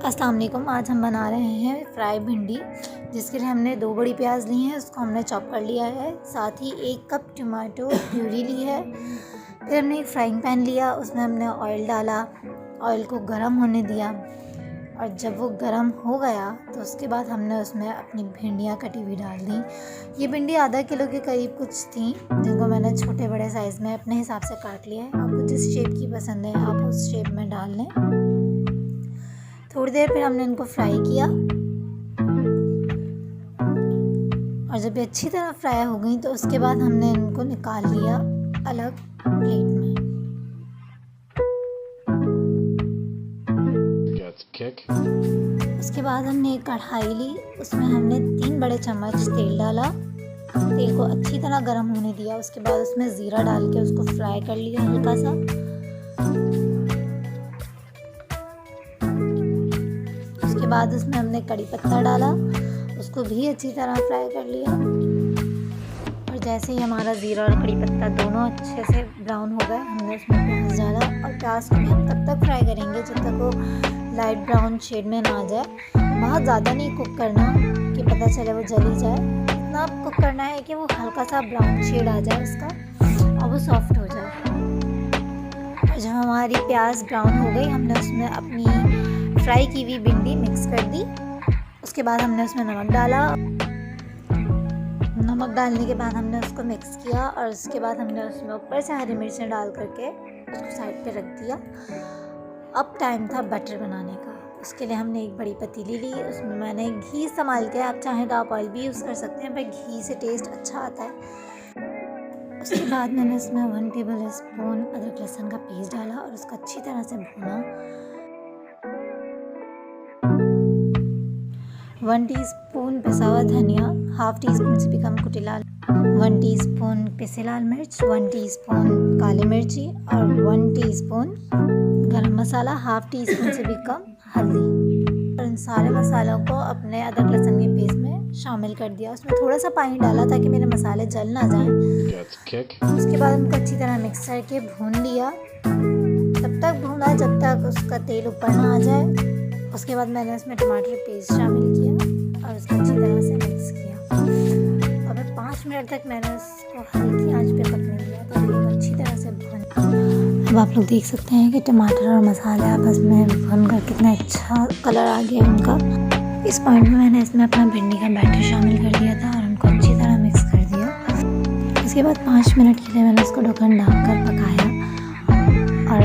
अस्सलाम वालेकुम। आज हम बना रहे हैं फ्राई भिंडी, जिसके लिए हमने 2 बड़ी प्याज ली हैं, उसको हमने चॉप कर लिया है। साथ ही 1 कप टमाटो प्यूरी ली है। फिर हमने एक फ्राइंग पैन लिया, उसमें हमने ऑयल डाला, ऑयल को गर्म होने दिया और जब वो गर्म हो गया तो उसके बाद हमने उसमें अपनी भिंडियाँ कटी हुई डाल दी। ये भिंडी आधा किलो के करीब कुछ थी, जिनको मैंने छोटे बड़े साइज़ में अपने हिसाब से काट लिया है। आपको जिस शेप की पसंद है आप उस शेप में डाल लें। थोड़ी देर फिर हमने इनको फ्राई किया और जब ये अच्छी तरह फ्राई हो गई तो उसके बाद हमने इनको निकाल लिया अलग प्लेट में। उसके बाद हमने एक कढ़ाई ली, उसमें हमने 3 बड़े चम्मच तेल डाला। तेल को अच्छी तरह गर्म होने दिया। उसके बाद उसमें ज़ीरा डाल के उसको फ्राई कर लिया हल्का सा। उसके बाद उसमें हमने कड़ी पत्ता डाला, उसको भी अच्छी तरह फ्राई कर लिया। और जैसे ही हमारा ज़ीरा और कड़ी पत्ता दोनों अच्छे से ब्राउन हो गए, हमने उसमें प्याज डाला और प्याज को भी हम तब तक फ्राई करेंगे जब तक वो लाइट ब्राउन शेड में ना आ जाए। बहुत ज़्यादा नहीं कुक करना कि पता चले वो जली जाए, इतना कुक करना है कि वो हल्का सा ब्राउन शेड आ जाए उसका और वो सॉफ्ट हो जाए। और जब हमारी प्याज ब्राउन हो गई, हमने उसमें अपनी फ्राई की हुई भिंडी मिक्स कर दी। उसके बाद हमने उसमें नमक डाला। नमक डालने के बाद हमने उसको मिक्स किया और उसके बाद हमने उसमें ऊपर से हरी मिर्चें डाल करके उसको साइड पे रख दिया। अब टाइम था बटर बनाने का। उसके लिए हमने एक बड़ी पतीली ली, उसमें मैंने घी इस्तेमाल किया। आप चाहें तो आप ऑयल भी यूज़ कर सकते हैं, पर घी से टेस्ट अच्छा आता है। उसके बाद मैंने इसमें 1 टेबल स्पून अदरक लहसुन का पेस्ट डाला और उसको अच्छी तरह से भूना। 1 टीस्पून पिसा हुआ धनिया, ½ टीस्पून से भी कम कुटी लाल, 1 टीस्पून पिसे लाल मिर्च, 1 टीस्पून काली मिर्ची और 1 टीस्पून गरम मसाला, ½ टीस्पून से भी कम हल्दी। और इन सारे मसालों को अपने अदरक लहसुन के पेस्ट में शामिल कर दिया। उसमें थोड़ा सा पानी डाला ताकि मेरे मसाले जल ना जाएं। उसके बाद उनको अच्छी तरह मिक्स करके भून लिया। तब तक भूना जब तक उसका तेल ऊपर ना आ जाए। उसके बाद मैंने उसमें टमाटर पेस्ट शामिल किया और उसको अच्छी तरह से मिक्स किया। और फिर 5 मिनट तक मैंने उसको हल्की आंच पे पकने दिया ताकि वो अच्छी तरह से भून। अब आप लोग देख सकते हैं कि टमाटर और मसाले आपस में भून कर कितना अच्छा कलर आ गया उनका। इस पॉइंट में मैंने इसमें अपना भिंडी का बैटर शामिल कर दिया था और उनको अच्छी तरह मिक्स कर दिया। इसके बाद 5 मिनट के लिए मैंने उसको ढक्कन ढक कर पकाया और